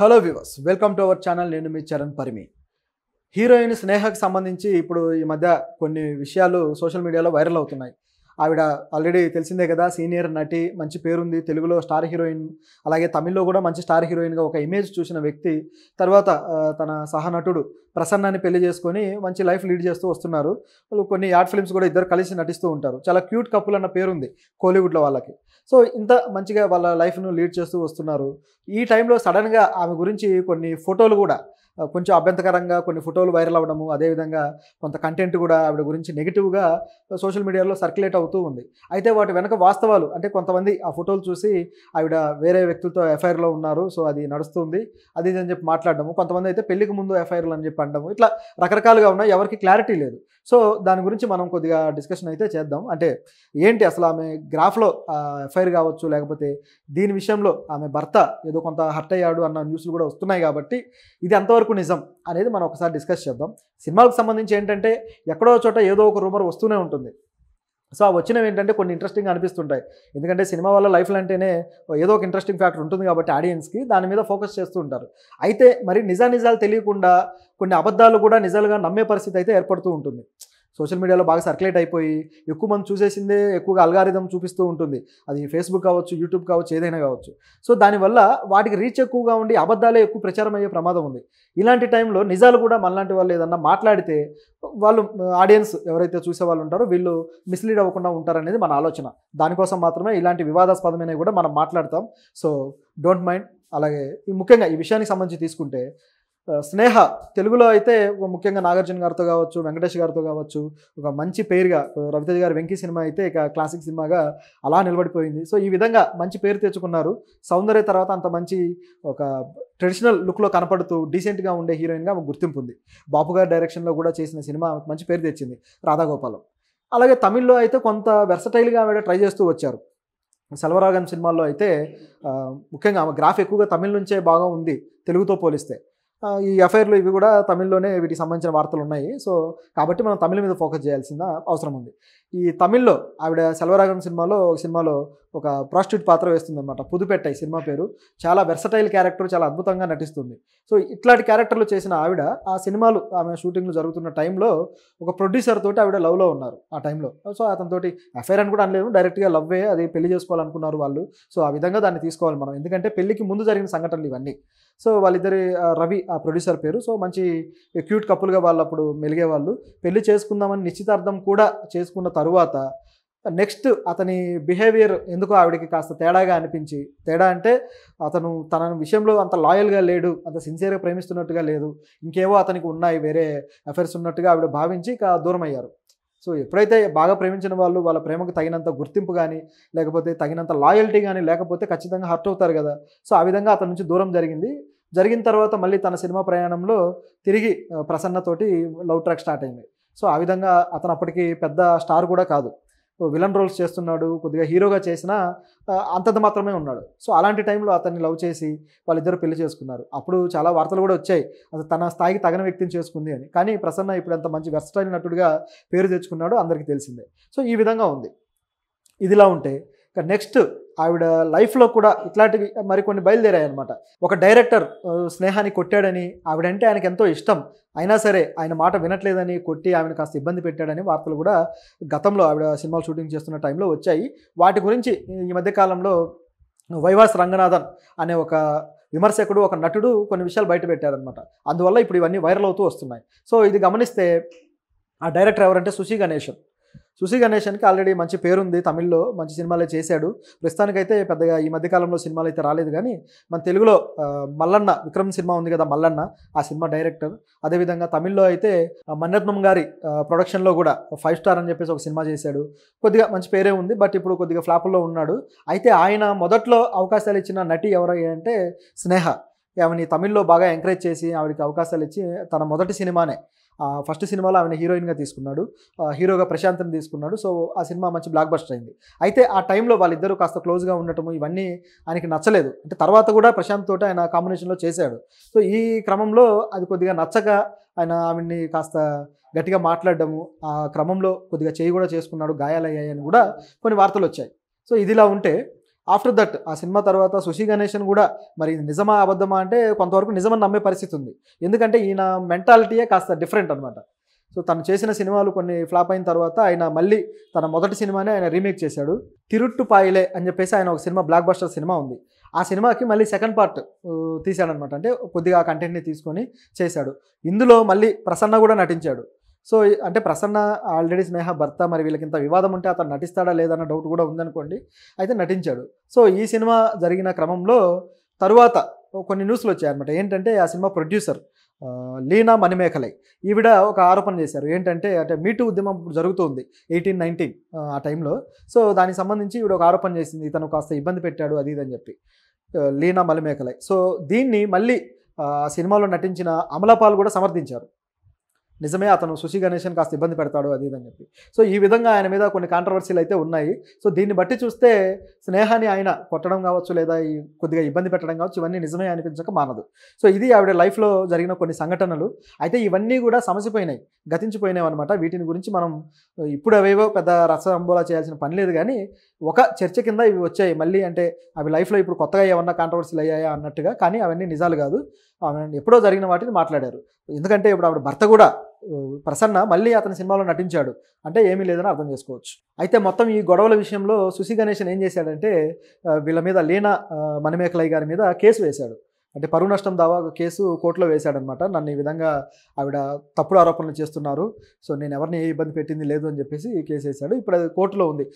Hello viewers, welcome to our channel. నేను మీ Charan Parimi. Heroine స్నేహకు సంబంధించి ఇప్పుడు ఈ మధ్య కొన్ని విషయాలు సోషల్ మీడియాలో వైరల్ అవుతున్నాయి. ఆవిడ ఆల్రెడీ తెలిసిందే కదా, సీనియర్ నటి, మంచి పేరుంది, తెలుగులో స్టార్ హీరోయిన్, అలాగే తమిళ్లో కూడా మంచి స్టార్ హీరోయిన్గా ఒక ఇమేజ్ చూసిన వ్యక్తి. తర్వాత తన సహనటుడు ప్రసన్నాని పెళ్లి చేసుకొని మంచి లైఫ్ లీడ్ చేస్తూ వస్తున్నారు. వాళ్ళు కొన్ని యాడ్ ఫిల్మ్స్ కూడా ఇద్దరు కలిసి నటిస్తూ ఉంటారు. చాలా క్యూట్ కపుల్ అన్న పేరుంది కోలీవుడ్లో వాళ్ళకి. సో ఇంత మంచిగా వాళ్ళ లైఫ్ను లీడ్ చేస్తూ వస్తున్నారు. ఈ టైంలో సడన్గా ఆమె గురించి కొన్ని ఫోటోలు కూడా కొంచెం అభ్యంతకరంగా కొన్ని ఫోటోలు వైరల్ అవ్వడము, అదేవిధంగా కొంత కంటెంట్ కూడా ఆవిడ గురించి నెగిటివ్గా సోషల్ మీడియాలో సర్క్యులేట్ అవుతూ ఉంది. అయితే వాటి వెనక వాస్తవాలు అంటే కొంతమంది ఆ ఫోటోలు చూసి ఆవిడ వేరే వ్యక్తులతో ఎఫ్ఐఆర్లో ఉన్నారు, సో అది నడుస్తుంది అది ఇది అని చెప్పి మాట్లాడడము, కొంతమంది అయితే పెళ్లికి ముందు ఎఫ్ఐఆర్లు అని చెప్పి అనడము, ఇట్లా రకరకాలుగా ఉన్నాయి. ఎవరికి క్లారిటీ లేదు. సో దాని గురించి మనం కొద్దిగా డిస్కషన్ అయితే చేద్దాం. అంటే ఏంటి అసలు ఆమె గ్రాఫ్లో ఎఫ్ఐఆర్ కావచ్చు, లేకపోతే దీని విషయంలో ఆమె భర్త ఏదో కొంత హర్ట్ అయ్యాడు అన్న న్యూస్లు కూడా వస్తున్నాయి. కాబట్టి ఇది అంతవరకు నిజం అనేది మనం ఒకసారి డిస్కస్ చేద్దాం. సినిమాలకు సంబంధించి ఏంటంటే ఎక్కడో చోట ఏదో ఒక రూమర్ వస్తూనే ఉంటుంది. సో ఆ వచ్చినవి ఏంటంటే కొన్ని ఇంట్రెస్టింగ్ అనిపిస్తుంటాయి. ఎందుకంటే సినిమా వల్ల లైఫ్లో అంటేనే ఏదో ఒక ఇంట్రెస్టింగ్ ఫ్యాక్టర్ ఉంటుంది కాబట్టి ఆడియన్స్కి దాని మీద ఫోకస్ చేస్తూ ఉంటారు. అయితే మరి నిజాలు తెలియకుండా కొన్ని అబద్ధాలు కూడా నిజాలుగా నమ్మే పరిస్థితి అయితే ఏర్పడుతూ ఉంటుంది. సోషల్ మీడియాలో బాగా సర్క్యులేట్ అయిపోయి ఎక్కువ మంది చూసేసిందే ఎక్కువగా అల్గారిథం చూపిస్తూ ఉంటుంది. అది ఫేస్బుక్ కావచ్చు, యూట్యూబ్ కావచ్చు, ఏదైనా కావచ్చు. సో దానివల్ల వాటికి రీచ్ ఎక్కువగా ఉండి అబద్ధాలే ఎక్కువ ప్రచారం అయ్యే ప్రమాదం ఉంది. ఇలాంటి టైంలో నిజాలు కూడా మనలాంటి వాళ్ళు ఏదన్నా మాట్లాడితే వాళ్ళు ఆడియన్స్ ఎవరైతే చూసే వాళ్ళు ఉంటారో వీళ్ళు మిస్లీడ్ అవ్వకుండా ఉంటారనేది మన ఆలోచన. దానికోసం మాత్రమే ఇలాంటి వివాదాస్పదమైనవి కూడా మనం మాట్లాడతాం. So don't mind. అలాగే ముఖ్యంగా ఈ విషయానికి సంబంధించి తీసుకుంటే స్నేహ తెలుగులో అయితే ముఖ్యంగా నాగార్జున గారితో కావచ్చు, వెంకటేష్ గారితో కావచ్చు ఒక మంచి పేరుగా, రవితేజ గారి వెంకీ సినిమా అయితే ఇక క్లాసిక్ సినిమాగా అలా నిలబడిపోయింది. సో ఈ విధంగా మంచి పేరు తెచ్చుకున్నారు. సౌందర్య తర్వాత అంత మంచి ఒక ట్రెడిషనల్ లుక్లో కనపడుతూ డీసెంట్గా ఉండే హీరోయిన్గా గుర్తింపు ఉంది. బాపు గారి డైరెక్షన్లో కూడా చేసిన సినిమా మంచి పేరు తెచ్చింది, రాధాగోపాలం. అలాగే తమిళ్లో అయితే కొంత వెర్సటైల్గా ఆవిడ ట్రై చేస్తూ వచ్చారు. సెల్వరాగన్ సినిమాల్లో అయితే ముఖ్యంగా ఆమె గ్రాఫ్ ఎక్కువగా తమిళ్ నుంచే బాగా ఉంది తెలుగుతో పోలిస్తే. ఈ ఎఫ్ఐఆర్లు ఇవి కూడా తమిళ్లోనే వీటికి సంబంధించిన వార్తలు ఉన్నాయి. సో కాబట్టి మనం తమిళ మీద ఫోకస్ చేయాల్సిన అవసరం ఉంది. ఈ తమిళ్లో ఆవిడ సెల్వరాగన్ సినిమాలో ఒక ప్రాస్టిట్యూట్ పాత్ర వేస్తుందన్నమాట. పుదుపెట్టై సినిమా పేరు. చాలా వెర్సటైల్ క్యారెక్టర్, చాలా అద్భుతంగా నటిస్తుంది. సో ఇట్లాంటి క్యారెక్టర్లు చేసిన ఆవిడ ఆ సినిమాలు ఆమె షూటింగ్లు జరుగుతున్న టైంలో ఒక ప్రొడ్యూసర్ తోటి ఆవిడ లవ్లో ఉన్నారు ఆ టైంలో. సో అతనితోటి ఎఫ్ఐఆర్ అని కూడా అనలేదు, డైరెక్ట్గా లవ్వే, అది పెళ్లి చేసుకోవాలనుకున్నారు వాళ్ళు. సో ఆ విధంగా దాన్ని తీసుకోవాలి మనం, ఎందుకంటే పెళ్లికి ముందు జరిగిన సంఘటనలు ఇవన్నీ. సో వాళ్ళిద్దరి రవి ఆ ప్రొడ్యూసర్ పేరు. సో మంచి క్యూట్ కపుల్గా వాళ్ళు అప్పుడు మెలిగేవాళ్ళు. పెళ్లి చేసుకుందామని నిశ్చితార్థం కూడా చేసుకున్న తరువాత నెక్స్ట్ అతని బిహేవియర్ ఎందుకో ఆవిడకి కాస్త తేడాగా అనిపించి, తేడా అంటే అతను తన విషయంలో అంత లాయల్గా లేడు, అంత సిన్సియర్గా ప్రేమిస్తున్నట్టుగా లేదు, ఇంకేవో అతనికి ఉన్నాయి వేరే అఫైర్స్ ఉన్నట్టుగా ఆవిడ భావించి ఇక దూరం అయ్యారు. సో ఎప్పుడైతే బాగా ప్రేమించిన వాళ్ళు వాళ్ళ ప్రేమకు తగినంత గుర్తింపు కానీ, లేకపోతే తగినంత లాయల్టీ కానీ లేకపోతే ఖచ్చితంగా హర్ట్ అవుతారు కదా. సో ఆ విధంగా అతని నుంచి దూరం జరిగిన తర్వాత మళ్ళీ తన సినిమా ప్రయాణంలో తిరిగి ప్రసన్నతోటి లవ్ ట్రాక్ స్టార్ట్ అయింది. సో ఆ విధంగా అతను అప్పటికి పెద్ద స్టార్ కూడా కాదు, విలన్ రోల్స్ చేస్తున్నాడు, కొద్దిగా హీరోగా చేసినా అంతంత మాత్రమే ఉన్నాడు. సో అలాంటి టైంలో అతన్ని లవ్ చేసి వాళ్ళిద్దరూ పెళ్లి చేసుకున్నారు. అప్పుడు చాలా వార్తలు కూడా వచ్చాయి, అసలు తన స్థాయికి తగిన వ్యక్తిని చేసుకుంది అని. కానీ ప్రసన్న ఇప్పుడు ఎంత మంచి వెర్సటైల్ నటుడిగా పేరు తెచ్చుకున్నాడో అందరికీ తెలిసిందే. సో ఈ విధంగా ఉంది. ఇదిలా ఉంటే ఇక నెక్స్ట్ ఆవిడ లైఫ్లో కూడా ఇట్లాంటివి మరికొన్ని బయలుదేరాయి అనమాట. ఒక డైరెక్టర్ స్నేహాన్ని కొట్టాడని, ఆవిడంటే ఆయనకి ఎంతో ఇష్టం, అయినా సరే ఆయన మాట వినట్లేదని కొట్టి ఆమెను కాస్త ఇబ్బంది పెట్టాడని వార్తలు కూడా గతంలో ఆవిడ సినిమాలు షూటింగ్ చేస్తున్న టైంలో వచ్చాయి. వాటి గురించి ఈ మధ్యకాలంలో వైవాస్ రంగనాథన్ అనే ఒక విమర్శకుడు, ఒక నటుడు కొన్ని విషయాలు బయట పెట్టారనమాట. అందువల్ల ఇప్పుడు ఇవన్నీ వైరల్ అవుతూ వస్తున్నాయి. సో ఇది గమనిస్తే ఆ డైరెక్టర్ ఎవరంటే సుశీ గణేషన్కి ఆల్రెడీ మంచి పేరుంది, తమిళ్లో మంచి సినిమాలే చేశాడు. ప్రస్తుతానికైతే పెద్దగా ఈ మధ్యకాలంలో సినిమాలు అయితే రాలేదు. కానీ మన తెలుగులో మల్లన్న, విక్రమ్ సినిమా ఉంది కదా మల్లన్న, ఆ సినిమా డైరెక్టర్. అదేవిధంగా తమిళ్లో అయితే మణిరత్నం గారి ప్రొడక్షన్లో కూడా 5 స్టార్ అని చెప్పేసి ఒక సినిమా చేశాడు. కొద్దిగా మంచి పేరే ఉంది, బట్ ఇప్పుడు కొద్దిగా ఫ్లాపుల్లో ఉన్నాడు. అయితే ఆయన మొదట్లో అవకాశాలు ఇచ్చిన నటి ఎవరు అంటే స్నేహ. ఆమెని తమిళ్లో బాగా ఎంకరేజ్ చేసి ఆవిడకి అవకాశాలు ఇచ్చి తన మొదటి సినిమానే, ఫస్ట్ సినిమాలో ఆమెను హీరోయిన్గా తీసుకున్నాడు, హీరోగా ప్రశాంత్ని తీసుకున్నాడు. సో ఆ సినిమా మంచి బ్లాక్ బస్టర్ అయింది. అయితే ఆ టైంలో వాళ్ళిద్దరూ కాస్త క్లోజ్గా ఉండటము ఇవన్నీ ఆయనకి నచ్చలేదు. అంటే తర్వాత కూడా ప్రశాంత్ తోటి ఆయన కాంబినేషన్లో చేశాడు. సో ఈ క్రమంలో అది కొద్దిగా నచ్చక ఆయన ఆమెని కాస్త గట్టిగా మాట్లాడడము, ఆ క్రమంలో కొద్దిగా చేయి కూడా చేసుకున్నాడు, గాయాలయ్యాయని కూడా కొన్ని వార్తలు వచ్చాయి. సో ఇదిలా ఉంటే ఆఫ్టర్ దట్ ఆ సినిమా తర్వాత శశి గణేషన్ కూడా మరి ఇది నిజమా అబద్ధమా అంటే కొంతవరకు నిజమని నమ్మే పరిస్థితి ఉంది. ఎందుకంటే ఈయన మెంటాలిటీయే కాస్త డిఫరెంట్ అనమాట. సో తను చేసిన సినిమాలు కొన్ని ఫ్లాప్ అయిన తర్వాత ఆయన మళ్ళీ తన మొదటి సినిమానే ఆయన రీమేక్ చేశాడు. తిరుట్టు పాయిలే అని చెప్పేసి ఆయన ఒక సినిమా బ్లాక్ బస్టర్ సినిమా ఉంది. ఆ సినిమాకి మళ్ళీ సెకండ్ పార్ట్ తీశాడనమాట. అంటే కొద్దిగా ఆ కంటెంట్ని తీసుకొని చేశాడు. ఇందులో మళ్ళీ ప్రసన్న కూడా నటించాడు. సో అంటే ప్రసన్న ఆల్రెడీ స్నేహ భర్త, మరి వీళ్ళకింత వివాదం ఉంటే అతను నటిస్తాడా లేదన్న డౌట్ కూడా ఉందనుకోండి. అయితే నటించాడు. సో ఈ సినిమా జరిగిన క్రమంలో తరువాత కొన్ని న్యూస్లు వచ్చాయన్నమాట. ఏంటంటే ఆ సినిమా ప్రొడ్యూసర్ లీనా మణిమేఖలై ఈవిడ ఒక ఆరోపణ చేశారు. ఏంటంటే అంటే మీటూ ఉద్యమం ఇప్పుడు జరుగుతుంది 18-19 ఆ టైంలో. సో దానికి సంబంధించి ఈవిడ ఒక ఆరోపణ చేసింది, ఇతను కాస్త ఇబ్బంది పెట్టాడు అది ఇది అని చెప్పి, లీనా మణిమేఖలై. సో దీన్ని మళ్ళీ సినిమాలో నటించిన అమలాపాల్ కూడా సమర్థించారు. నిజమే, అతను శశి గణేషన్ కాస్త ఇబ్బంది పెడతాడు అది ఇది అని చెప్పి. సో ఈ విధంగా ఆయన మీద కొన్ని కాంట్రవర్సీలు అయితే ఉన్నాయి. సో దీన్ని బట్టి చూస్తే స్నేహాన్ని ఆయన కొట్టడం కావచ్చు, లేదా ఈ కొద్దిగా ఇబ్బంది పెట్టడం కావచ్చు, ఇవన్నీ నిజమే అనిపించక మానదు. సో ఇది ఆవిడ లైఫ్లో జరిగిన కొన్ని సంఘటనలు. అయితే ఇవన్నీ కూడా సమసిపోయినాయి, గతించిపోయినాయి అనమాట. వీటిని గురించి మనం ఇప్పుడు అవేవో పెద్ద రసంబోలా చేయాల్సిన పని లేదు. కానీ ఒక చర్చ కింద ఇవి వచ్చాయి మళ్ళీ. అంటే అవి లైఫ్లో ఇప్పుడు కొత్తగా ఏమన్నా కాంట్రవర్సీలు అయ్యాయా అన్నట్టుగా. కానీ అవన్నీ నిజాలు కాదు, ఎప్పుడో జరిగిన వాటిని మాట్లాడారు. ఎందుకంటే ఇప్పుడు ఆవిడ భర్త కూడా ప్రసన్న మళ్ళీ అతని సినిమాలో నటించాడు అంటే ఏమీ లేదని అర్థం చేసుకోవచ్చు. అయితే మొత్తం ఈ గొడవల విషయంలో శశి గణేషన్ ఏం చేశాడంటే వీళ్ళ మీద లీనా మణిమేఖలై గారి మీద కేసు వేశాడు. అంటే పరువు నష్టం దావా కేసు కోర్టులో వేశాడనమాట. నన్ను ఈ విధంగా ఆవిడ తప్పుడు ఆరోపణలు చేస్తున్నారు, సో నేను ఎవరిని ఏ ఇబ్బంది పెట్టింది లేదు అని చెప్పేసి కేసు వేశాడు. ఇప్పుడు అది కోర్టులో ఉంది.